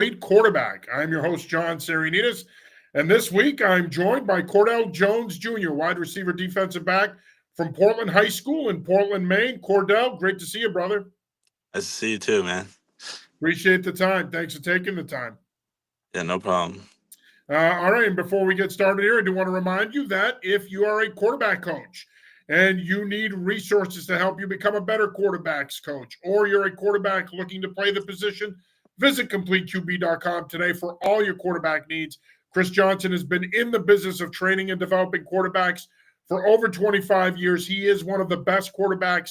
Great Quarterback. I'm your host, John Serenitas, and this week I'm joined by Cordell Jones Jr., wide receiver defensive back from Portland High School in Portland, Maine. Cordell, great to see you, brother. Nice to see you too, man. Appreciate the time. Thanks for taking the time. Yeah, no problem. All right, and before we get started here, I do want to remind you that if you are a quarterback coach and you need resources to help you become a better quarterbacks coach, or you're a quarterback looking to play the position, visit CompleteQB.com today for all your quarterback needs. Chris Johnson has been in the business of training and developing quarterbacks for over 25 years. He is one of the best quarterback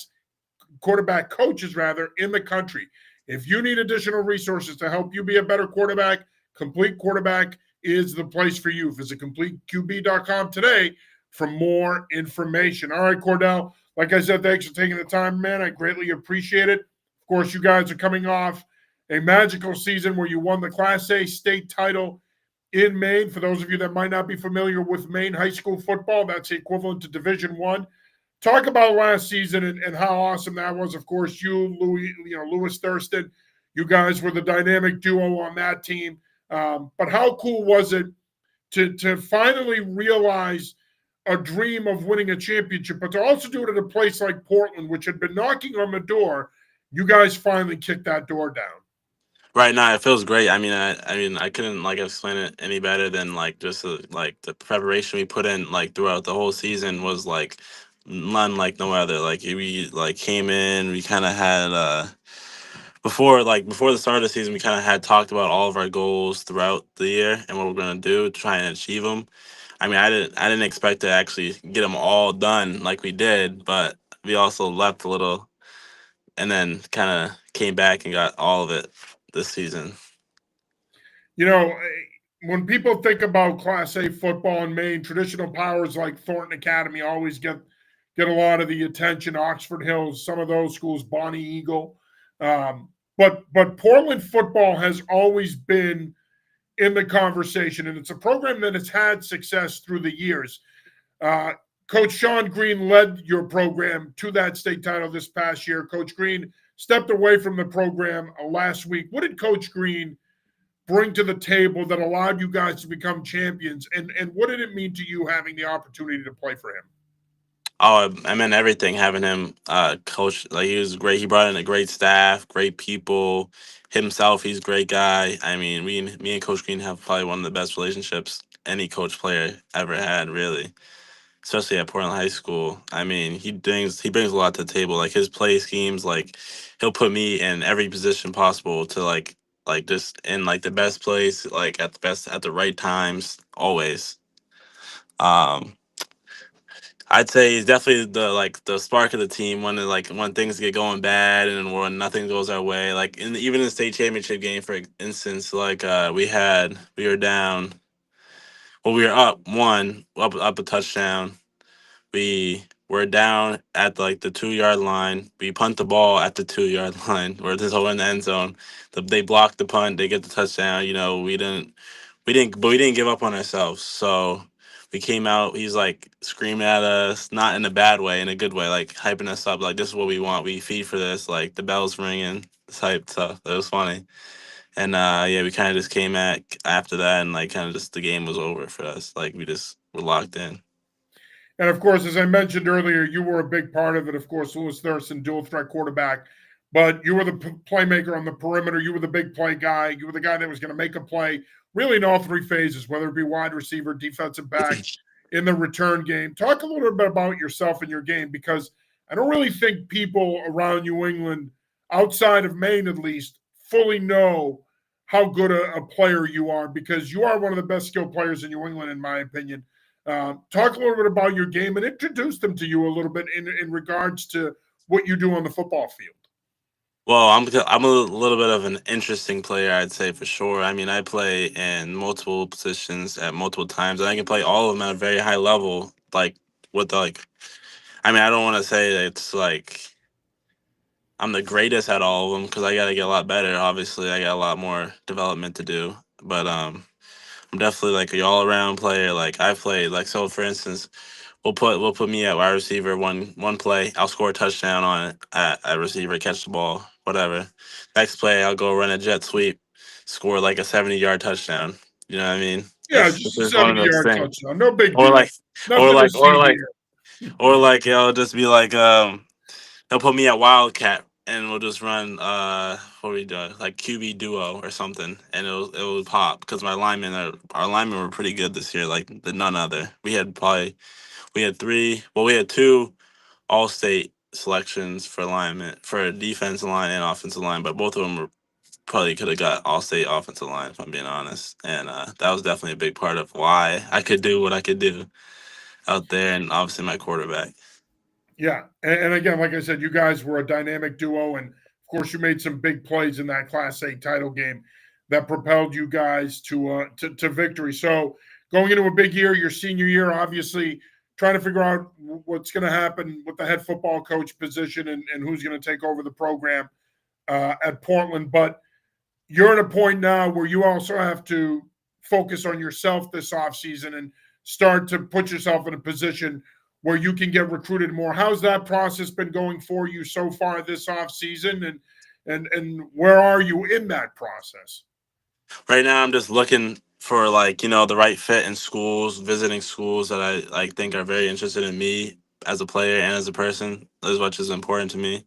coaches rather in the country. If you need additional resources to help you be a better quarterback, Complete Quarterback is the place for you. Visit CompleteQB.com today for more information. All right, Cordell, like I said, thanks for taking the time, man. I greatly appreciate it. Of course, you guys are coming off a magical season where you won the Class A state title in Maine. For those of you that might not be familiar with Maine high school football, that's equivalent to Division One. Talk about last season and how awesome that was. Of course, Lewis Thurston, you guys were the dynamic duo on that team. But how cool was it to finally realize a dream of winning a championship, but to also do it at a place like Portland, which had been knocking on the door? You guys finally kicked that door down. Right now, it feels great. I mean, I couldn't like explain it any better than like just like the preparation we put in like throughout the whole season was like none like no other. Like we like came in, we kind of had before the start of the season, we kind of had talked about all of our goals throughout the year and what we're gonna do to try and achieve them. I didn't expect to actually get them all done like we did, but we also left a little and then kind of came back and got all of it this season. You know, when people think about Class A football in Maine, traditional powers like Thornton Academy always get a lot of the attention. Oxford Hills, some of those schools, Bonnie Eagle, but Portland football has always been in the conversation, and it's a program that has had success through the years. Uh, Coach Sean Green led your program to that state title this past year. Coach Green stepped away from the program last week. What did Coach Green bring to the table that allowed you guys to become champions? And what did it mean to you having the opportunity to play for him? Oh, I meant everything. Having him coach, like he was great. He brought in a great staff, great people. Himself, he's a great guy. I mean, me and Coach Green have probably one of the best relationships any coach player ever had, really. Especially at Portland High School. I mean, he brings a lot to the table. Like his play schemes, like he'll put me in every position possible to like just in like the best place, like at the best at the right times, always. Um, I'd say he's definitely the spark of the team when things get going bad and when nothing goes our way. Like even in the state championship game, for instance, like we were down, well we were up one, up a touchdown. We were down at like the 2 yard line. We punt the ball at the 2 yard line. We're just in the end zone. They blocked the punt. They get the touchdown. You know, but we didn't give up on ourselves. So we came out. He's like screaming at us, not in a bad way, in a good way, like hyping us up. Like this is what we want. We feed for this. Like the bells ringing, type stuff. It was funny. And yeah, we kind of just came at after that, and like kind of just the game was over for us. Like we just were locked in. And of course, as I mentioned earlier, you were a big part of it. Of course, Lewis Thurston, dual threat quarterback, but you were the playmaker on the perimeter. You were the big play guy. You were the guy that was going to make a play really in all three phases, whether it be wide receiver, defensive back, in the return game. Talk a little bit about yourself and your game, because I don't really think people around New England, outside of Maine at least, fully know how good a player you are, because you are one of the best skilled players in New England, in my opinion. Talk a little bit about your game and introduce them to you a little bit in regards to what you do on the football field. Well, I'm a little bit of an interesting player, I'd say for sure. I mean, I play in multiple positions at multiple times, and I can play all of them at a very high level. Like with like, I mean, I don't want to say that it's like I'm the greatest at all of them because I got to get a lot better. Obviously, I got a lot more development to do, but I'm definitely like a all around player. Like I played like so. For instance, we'll put me at wide receiver one play. I'll score a touchdown on it at receiver, catch the ball, whatever. Next play, I'll go run a jet sweep, score like a 70-yard touchdown. You know what I mean? Yeah, It's just a just one of those 70-yard things. touchdown. No big Or deal. like, or Nothing to like, or see like, here. or like, it'll just be like, he'll put me at Wildcat and we'll just run, what are we doing? Like QB duo or something, and it will pop because our linemen were pretty good this year, like the none other. We had three, well, we had two all state selections for alignment for defensive line and offensive line, but both of them were probably could have got all state offensive line if I'm being honest. And that was definitely a big part of why I could do what I could do out there, and obviously my quarterback. Yeah, and again, like I said, you guys were a dynamic duo, and of course, you made some big plays in that Class A title game that propelled you guys to victory. So, going into a big year, your senior year, obviously trying to figure out what's going to happen with the head football coach position and who's going to take over the program at Portland. But you're at a point now where you also have to focus on yourself this offseason and start to put yourself in a position where you can get recruited more. How's that process been going for you so far this offseason, and where are you in that process? Right now, I'm just looking for like the right fit in schools, visiting schools that I like think are very interested in me as a player and as a person as much as important to me.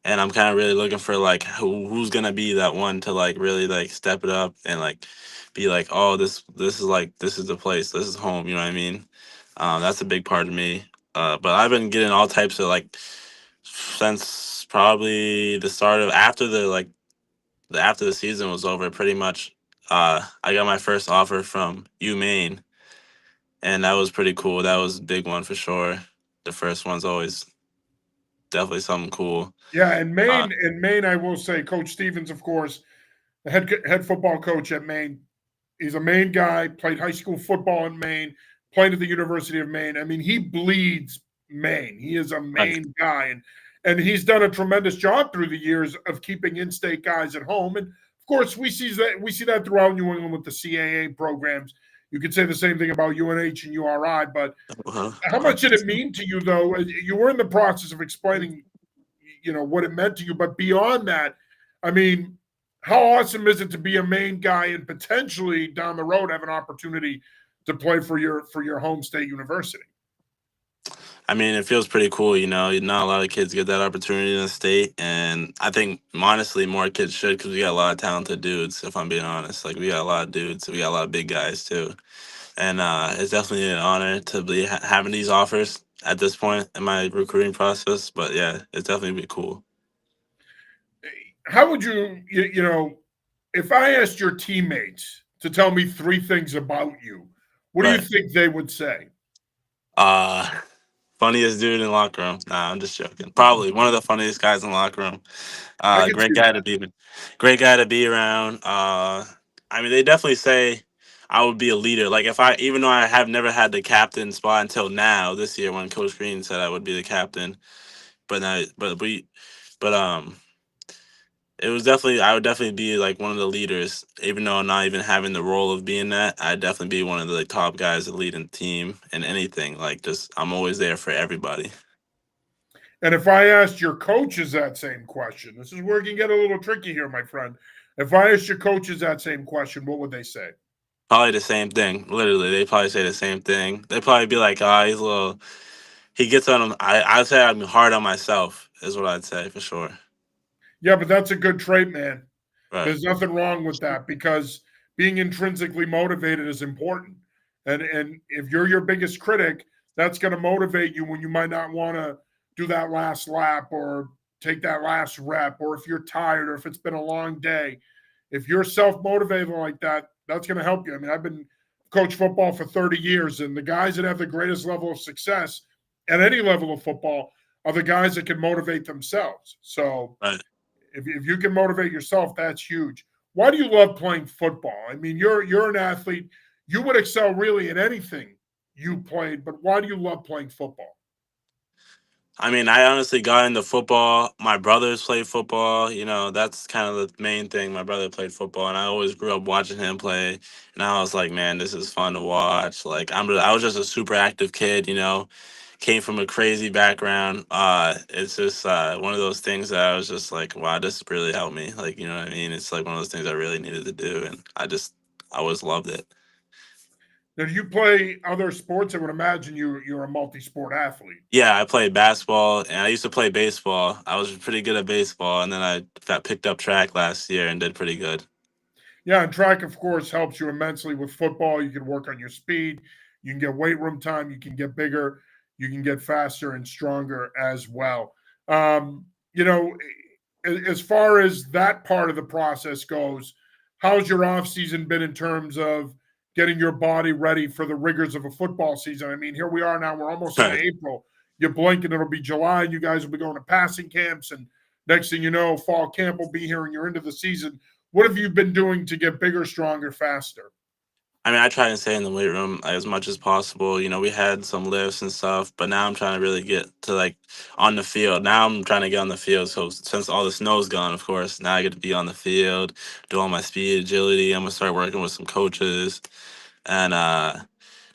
And I'm kind of really looking for like who's gonna be that one to like really like step it up and like be like, oh, this is the place, this is home. You know what I mean? That's a big part of me. But I've been getting all types of like since probably the start of after the season was over, pretty much. I got my first offer from UMaine, and that was pretty cool. That was a big one for sure. The first one's always definitely something cool. Yeah, and Uh, Maine, I will say, Coach Stevens, of course, the head football coach at Maine. He's a Maine guy, played high school football in Maine, played at the University of Maine. I mean, he bleeds Maine. He is a right. Maine guy, and he's done a tremendous job through the years of keeping in-state guys at home. And of course, we see that throughout New England with the CAA programs. You could say the same thing about UNH and URI, but Uh-huh. how much did it mean to you, though? You were in the process of explaining, what it meant to you, but beyond that, I mean, how awesome is it to be a Maine guy and potentially down the road have an opportunity to play for your home state university? I mean, it feels pretty cool. Not a lot of kids get that opportunity in the state, and I think honestly more kids should because we got a lot of talented dudes. If I'm being honest, like we got a lot of dudes, we got a lot of big guys too. And it's definitely an honor to be having these offers at this point in my recruiting process. But yeah, it's definitely be cool. How would you, if I asked your teammates to tell me three things about you, what do you Right. think they would say? Uh, Funniest dude in the locker room. Nah, I'm just joking. Probably one of the funniest guys in the locker room. I could Great see guy that. to be, great guy to be around. I mean, they definitely say I would be a leader. Like if even though I have never had the captain spot until now this year when Coach Green said I would be the captain, but now, but it was definitely I would definitely be like one of the leaders, even though I'm not even having the role of being that. I'd definitely be one of the like, top guys that lead in the team and anything. Like just I'm always there for everybody. And if I asked your coaches that same question, this is where it can get a little tricky here, my friend. If I asked your coaches that same question, what would they say? Probably the same thing. Literally, they probably say the same thing. They probably be like, "Ah, he's a little." He gets on him. I'd say I'm hard on myself. Is what I'd say for sure. Yeah, but that's a good trait, man. Right. There's nothing wrong with that because being intrinsically motivated is important. And if you're your biggest critic, that's going to motivate you when you might not want to do that last lap or take that last rep, or if you're tired or if it's been a long day. If you're self-motivated like that, that's going to help you. I mean, I've been coach football for 30 years, and the guys that have the greatest level of success at any level of football are the guys that can motivate themselves. So Right. if you can motivate yourself, that's huge. Why do you love playing football? I mean, you're an athlete. You would excel really in anything you played, but why do you love playing football? I mean, I honestly got into football. My brothers played football. That's kind of the main thing. My brother played football, and I always grew up watching him play. And I was like, man, this is fun to watch. Like, I was just a super active kid. came from a crazy background. It's just one of those things that I was just like, wow, this really helped me. Like, you know what I mean? It's like one of those things I really needed to do, and I always loved it. Now, do you play other sports? I would imagine you're a multi-sport athlete. Yeah, I played basketball and I used to play baseball. I was pretty good at baseball, and then I got picked up track last year and did pretty good. Yeah, and track, of course, helps you immensely with football. You can work on your speed, you can get weight room time, you can get bigger, you can get faster and stronger as well. You know, as far as that part of the process goes, how's your off season been in terms of getting your body ready for the rigors of a football season? I mean, here we are now, we're almost into Right. April. You blink and it'll be July, and you guys will be going to passing camps, and next thing you know, fall camp will be here and you're into the season. What have you been doing to get bigger, stronger, faster? I mean, I try and stay in the weight room as much as possible. You know, we had some lifts and stuff, but now I'm trying to really get to like on the field. Now I'm trying to get on the field. So since all the snow's gone, of course, now I get to be on the field, do all my speed, agility. I'm gonna start working with some coaches, and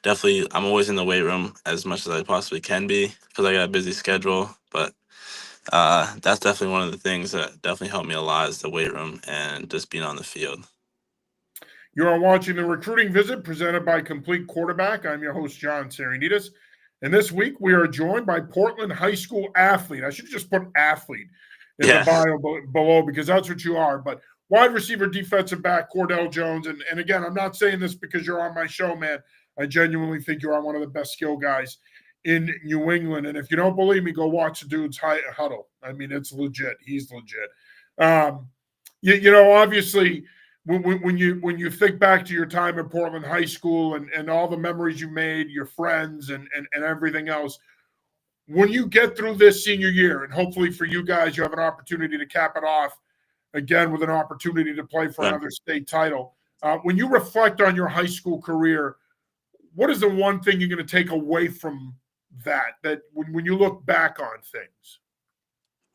definitely I'm always in the weight room as much as I possibly can be because I got a busy schedule. But that's definitely one of the things that definitely helped me a lot is the weight room and just being on the field. You are watching the Recruiting Visit presented by Complete Quarterback. I'm your host, John Serenitas. And this week we are joined by Portland High School athlete. I should just put athlete in the Yeah. bio below because that's what you are. But wide receiver, defensive back, Cordell Jones. And again, I'm not saying this because you're on my show, man. I genuinely think you are one of the best skill guys in New England. And if you don't believe me, go watch the dude's huddle. I mean, it's legit. He's legit. Obviously, when you think back to your time at Portland High School and all the memories you made, your friends and everything else, when you get through this senior year, and hopefully for you guys, you have an opportunity to cap it off again with an opportunity to play for Right. another state title. When you reflect on your high school career, what is the one thing you're going to take away from that when you look back on things?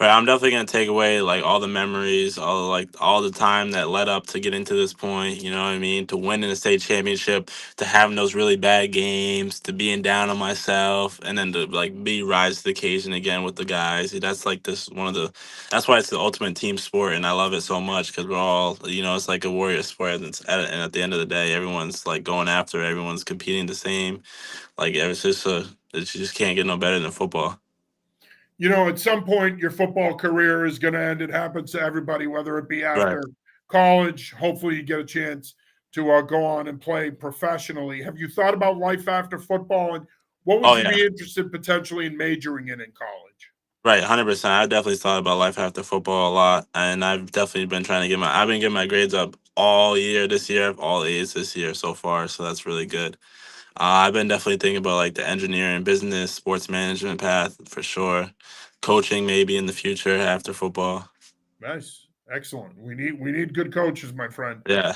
Right, I'm definitely gonna take away like all the memories, all the time that led up to getting to this point. You know what I mean? To winning a state championship, to having those really bad games, to being down on myself, and then to like be rise to the occasion again with the guys. That's like this one of the. That's why it's the ultimate team sport, and I love it so much because we're all, it's like a warrior sport, and at the end of the day, everyone's like going after, everyone's competing the same. Like you just can't get no better than football. At some point, your football career is going to end. It happens to everybody, whether it be Right. after college. Hopefully, you get a chance to go on and play professionally. Have you thought about life after football, and what would Oh you yeah. be interested potentially in majoring in college? Right, 100%. I've definitely thought about life after football a lot, and I've definitely been trying to I've been getting my grades up all year this year, all A's this year so far, so that's really good. I've been definitely thinking about like the engineering, business, sports management path for sure. Coaching maybe in the future after football. Nice, excellent. We need good coaches, my friend. Yeah.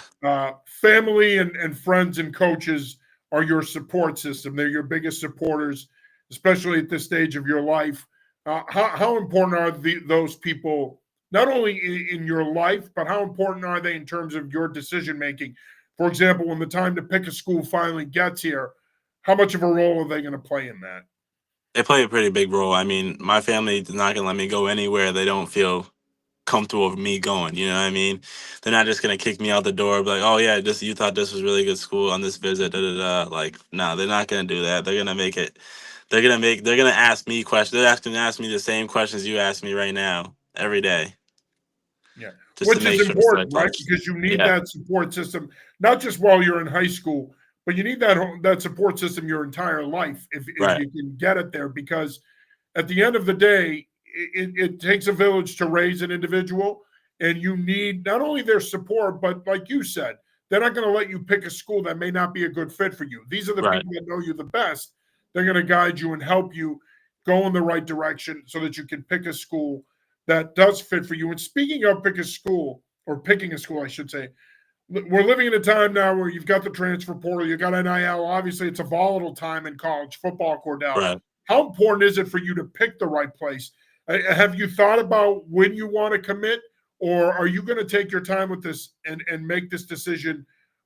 Family and friends and coaches are your support system. They're your biggest supporters, especially at this stage of your life. How important are those people, not only in your life, but how important are they in terms of your decision making? For example, when the time to pick a school finally gets here, how much of a role are they going to play in that? They play a pretty big role. I mean, my family is not gonna let me go anywhere they don't feel comfortable with me going. You know what I mean? They're not just gonna kick me out the door, be like, "Oh yeah, this you thought this was really good school on this visit." Da da da. Like, no, they're not gonna do that. They're gonna make it. They're gonna ask me questions. They're asking ask me the same questions you ask me right now every day, Yeah, just to which is make sure it's the right important, right? place. Because you need Yeah. that support system, not just while you're in high school, but you need that support system your entire life if Right. you can get it there. Because at the end of the day, it takes a village to raise an individual, and you need not only their support, but like you said, they're not going to let you pick a school that may not be a good fit for you. These are the Right. people that know you the best. They're going to guide you and help you go in the right direction so that you can pick a school that does fit for you. And speaking of picking a school, I should say, we're living in a time now where you've got the transfer portal, you've got NIL. Obviously, it's a volatile time in college football, Cordell. Right. How important is it for you to pick the right place? Have you thought about when you want to commit, or are you going to take your time with this and make this decision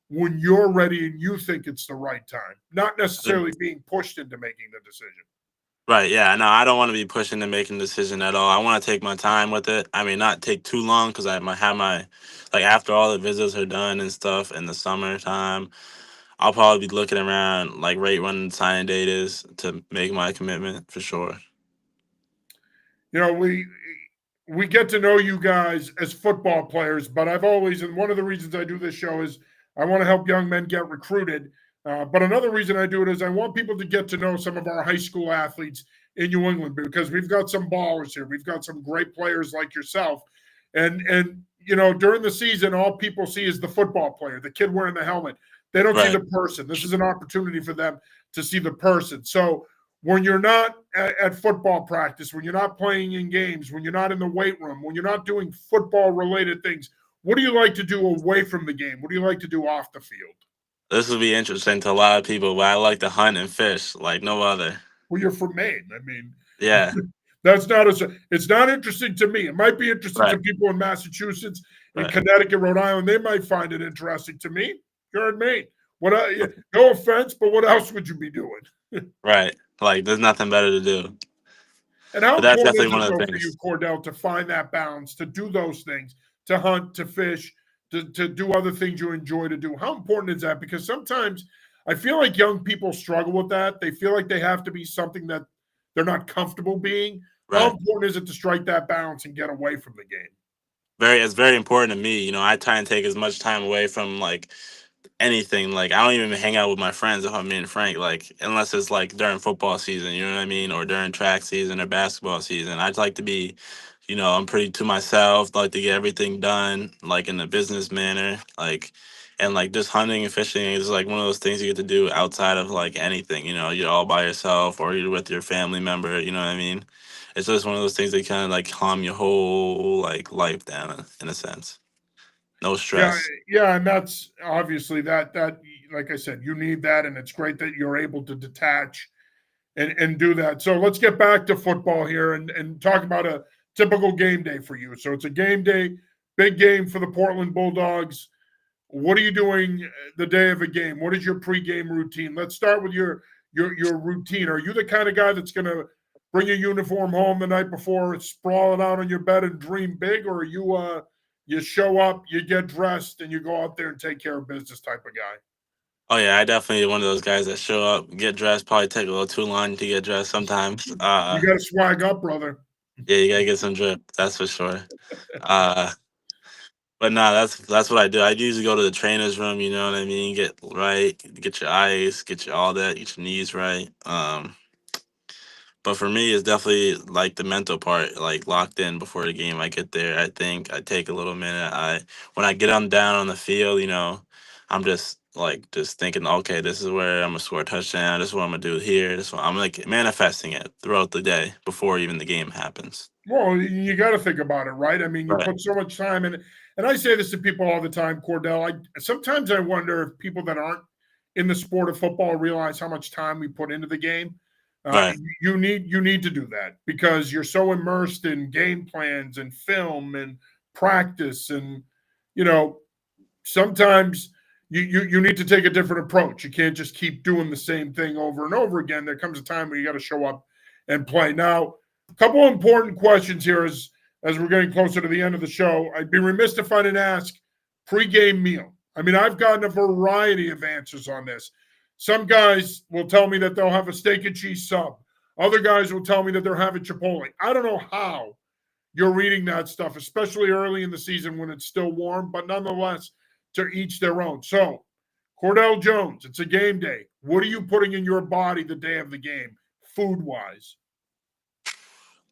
when you're ready and you think it's the right time, not necessarily being pushed into making the decision? Right. Yeah. No, I don't want to be pushing and making a decision at all. I want to take my time with it. I mean, not take too long because I might have my, like, after all the visits are done and stuff in the summertime, I'll probably be looking around, like, right when the signing date is to make my commitment for sure. You know, we get to know you guys as football players, but I've always, and one of the reasons I do this show is I want to help young men get recruited. But another reason I do it is I want people to get to know some of our high school athletes in New England because we've got some ballers here. We've got some great players like yourself, and you know during the season, all people see is the football player, the kid wearing the helmet. They don't see Right. the person. This is an opportunity for them to see the person. So when you're not at football practice, when you're not playing in games, when you're not in the weight room, when you're not doing football related things, what do you like to do away from the game? What do you like to do off the field? This will be interesting to a lot of people, but I like to hunt and fish like no other. Well, you're from Maine. I mean, Yeah. that's not as it's not interesting to me. It might be interesting to Right. people in Massachusetts, in Right. Connecticut, Rhode Island. They might find it interesting. To me, you're in Maine. What? No offense, but what else would you be doing? Right. Like, there's nothing better to do. And how But that's important definitely is it one of though the for you, things. Cordell, to find that balance, to do those things, to hunt, to fish, to do other things you enjoy to do? How important is that? Because sometimes I feel like young people struggle with that. They feel like they have to be something that they're not comfortable being. How Right. important is it to strike that balance and get away from the game? It's very important to me. I try and take as much time away from, like, anything. Like, I don't even hang out with my friends if I'm being frank. Like, unless it's like during football season, you know what I mean, or during track season or basketball season. I'd like to be, I'm pretty to myself. Like to get everything done, like in a business manner, like, and like just hunting and fishing is like one of those things you get to do outside of like anything. You're all by yourself or you're with your family member. You know what I mean? It's just one of those things that kind of like calm your whole like life down in a sense. No Yeah, stress. yeah, and that's obviously that like I said, you need that, and it's great that you're able to detach and do that. So let's get back to football here and talk about a typical game day for you. So it's a game day, big game for the Portland Bulldogs. What are you doing the day of a game? What is your pregame routine? Let's start with your routine. Are you the kind of guy that's going to bring your uniform home the night before, sprawl it out on your bed and dream big, or are you show up, you get dressed, and you go out there and take care of business type of guy? Oh yeah, I definitely one of those guys that show up, get dressed, probably take a little too long to get dressed sometimes. You got to swag up, brother. Yeah, you gotta get some drip, that's for sure. Uh, but nah, that's what I do. I usually go to the trainer's room, you know what I mean? Get right, get your eyes, get your all that, get your knees right. But for me, it's definitely like the mental part, like locked in before the game. I get there. I think I take a little minute. When I get on down on the field, I'm just like just thinking, okay, this is where I'm gonna score a touchdown. This is what I'm gonna do here. This one I'm like manifesting it throughout the day before even the game happens. Well, you got to think about it, right? I mean, you Right. put so much time in it. And I say this to people all the time, Cordell. Sometimes I wonder if people that aren't in the sport of football realize how much time we put into the game. Right. You need to do that because you're so immersed in game plans and film and practice, and you know sometimes you need to take a different approach. You can't just keep doing the same thing over and over again. There comes a time where you got to show up and play. Now, a couple of important questions here as we're getting closer to the end of the show. I'd be remiss if I didn't ask pregame meal. I mean, I've gotten a variety of answers on this. Some guys will tell me that they'll have a steak and cheese sub. Other guys will tell me that they're having Chipotle. I don't know how you're reading that stuff, especially early in the season when it's still warm, but nonetheless, to each their own. So, Cordell Jones, it's a game day. What are you putting in your body the day of the game, food wise?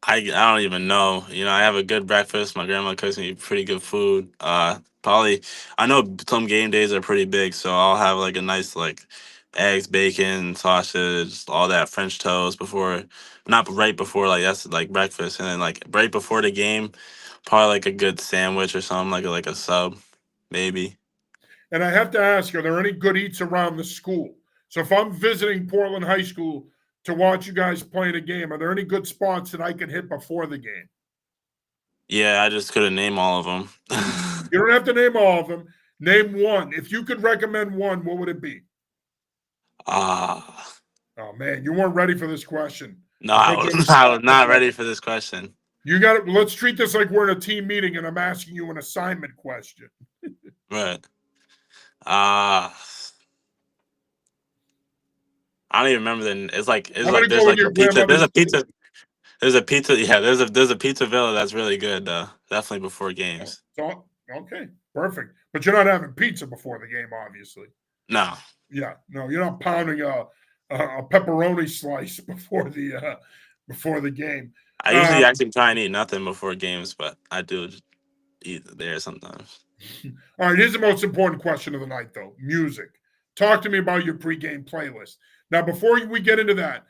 I don't even know. I have a good breakfast. My grandma cooks me pretty good food. Probably I know some game days are pretty big, so I'll have like a nice like eggs, bacon, sausage, all that French toast before, not right before like that's like breakfast, and then like right before the game, probably like a good sandwich or something like a sub, maybe. And I have to ask, are there any good eats around the school? So if I'm visiting Portland High School to watch you guys playing a game, are there any good spots that I can hit before the game? Yeah, I just couldn't name all of them. You don't have to name all of them. Name one. If you could recommend one, what would it be? Ah, Oh man, you weren't ready for this question. No, I I bet you was, I was not ready for this question. you got it. Let's treat this like we're in a team meeting and I'm asking you an assignment question. Right. Uh I don't even remember the. It's I'm like gonna go there's with like your a pizza. There's grandmother's. a pizza. There's a pizza. Yeah, there's a pizza villa that's really good though. Definitely before games. So, okay, perfect. But you're not having pizza before the game, obviously. No, Yeah, no, you're not pounding a pepperoni slice before the game. I usually actually try and eat nothing before games, but I do eat there sometimes. All right, here's the most important question of the night, though: music. Talk to me about your pregame playlist. Now, before we get into that,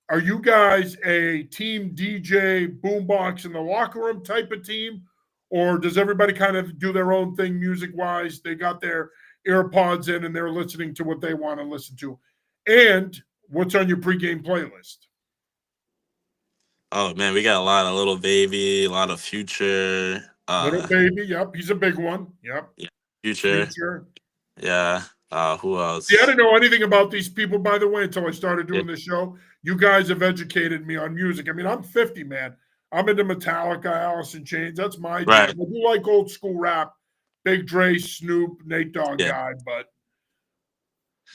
are you guys a team DJ boombox in the locker room type of team, or does everybody kind of do their own thing music wise? They got their AirPods in and they're listening to what they want to listen to. And what's on your pregame playlist? Oh man, we got a lot of Little Baby, a lot of Future. Little Baby, yep, he's a big one. Yep, Yeah, Future. Future. Yeah. Who See, I else? didn't know anything about these people, by the way, until I started Yeah. doing this show. You guys have educated me on music. I mean, I'm 50, man. I'm into Metallica, Alice in Chains. That's my jam. Right. I do like old school rap, Big Dre, Snoop, Nate Dogg Yeah. guy, but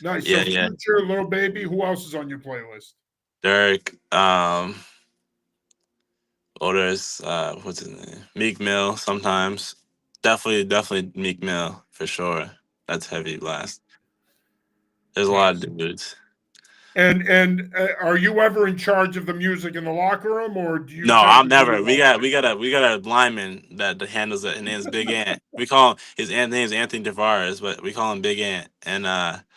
nice. So Yeah. Yeah. Future, Little Baby. Who else is on your playlist? Dirk. Otis. What's his name? Meek Mill. Sometimes. Definitely Meek Mill for sure. That's heavy blast. There's a lot Nice. of dudes. And are you ever in charge of the music in the locker room, or do you No, tend I'm to do never. it all? We got a lineman that handles it. His name's Big Ant. We call him name's Anthony Tavares, but we call him Big Ant, and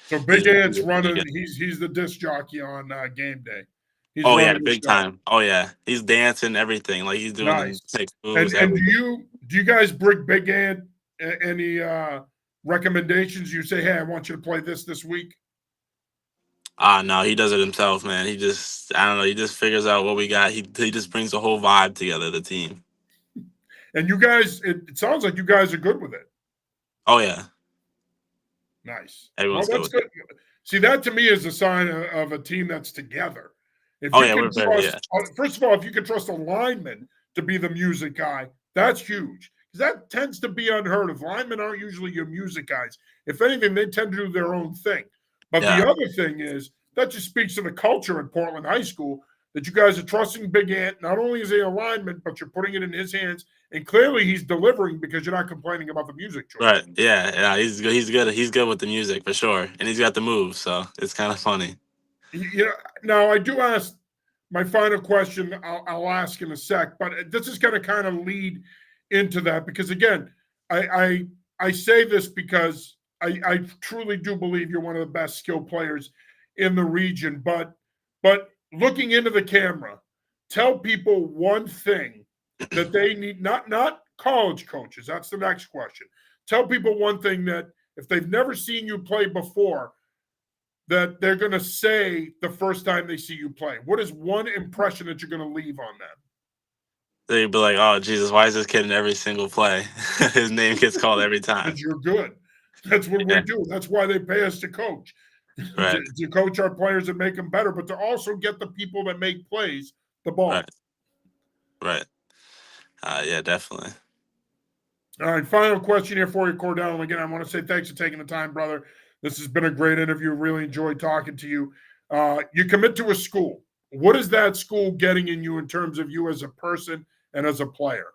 So he's Big Ant's really running. good. He's the disc jockey on game day. He's Oh yeah, running the big show. time. Oh yeah, he's dancing everything. Like he's doing the Nice. six And moves, and everything. do you guys bring Big Ant any recommendations? You say, hey, I want you to play this week. Ah no, he does it himself, man. He just I don't know. He just figures out what we got. He just brings the whole vibe together. The team. And you guys, it sounds like you guys are good with it. Oh yeah, Nice. Well, everyone's good that's with good. it. See, that to me is a sign of a team that's together. If Oh you yeah, can we're very trust, yeah. first of all, if you can trust a lineman to be the music guy, that's huge. Because that tends to be unheard of. Linemen aren't usually your music guys. If anything, they tend to do their own thing. But the Yeah. other thing is that just speaks to the culture in Portland High School that you guys are trusting Big Ant. Not only is he a lineman, but you're putting it in his hands. And clearly he's delivering because you're not complaining about the music choice. Right. Yeah. Yeah. He's good. He's good. He's good with the music for sure, and he's got the moves, so it's kind of funny. You know, now I do ask my final question. I'll ask in a sec, but this is going to kind of lead into that because again, I say this because I truly do believe you're one of the best skill players in the region. But looking into the camera, tell people one thing that they need. Not college coaches. That's the next question. Tell people one thing that if they've never seen you play before that they're going to say the first time they see you play? What is one impression that you're going to leave on them? They'd be like, "Oh Jesus, why is this kid in every single play? His name gets called every time." Because you're good. That's what we Yeah. do. That's why they pay us to coach. Right. To coach our players and make them better, but to also get the people that make plays the ball. Right. Right. Yeah, definitely. All right, final question here for you, Cordell. And again, I want to say thanks for taking the time, brother. This has been a great interview. Really enjoyed talking to you. You commit to a school. What is that school getting in you in terms of you as a person and as a player?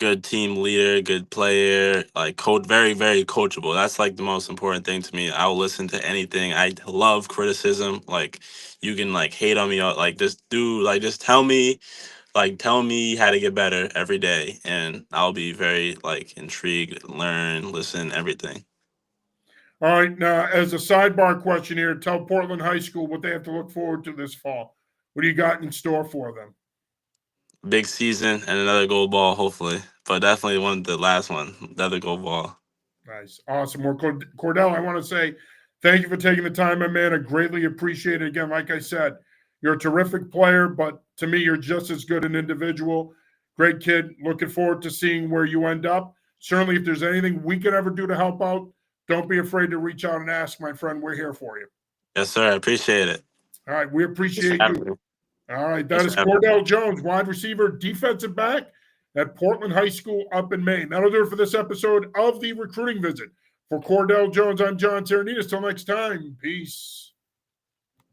Good team leader, good player, like coach, very coachable. That's like the most important thing to me. I'll listen to anything. I love criticism. Like you can like hate on me, or like just tell me how to get better every day, and I'll be very like intrigued, learn, listen, everything. All right. Now, as a sidebar question here, tell Portland High School what they have to look forward to this fall. What do you got in store for them? Big season and another gold ball, hopefully, but definitely the last one, the other gold ball. Nice. Awesome. Well, Cordell, I want to say thank you for taking the time, my man. I greatly appreciate it. Again, like I said, you're a terrific player, but to me, you're just as good an individual. Great kid. Looking forward to seeing where you end up. Certainly, if there's anything we can ever do to help out, don't be afraid to reach out and ask, my friend. We're here for you. Yes, sir. I appreciate it. All right. We Thanks for appreciate having you. me. All right, that Yes, is sir. Cordell Jones, wide receiver, defensive back at Portland High School up in Maine. That'll do it for this episode of the Recruiting Visit. For Cordell Jones, I'm John Teranitas. Till next time, peace.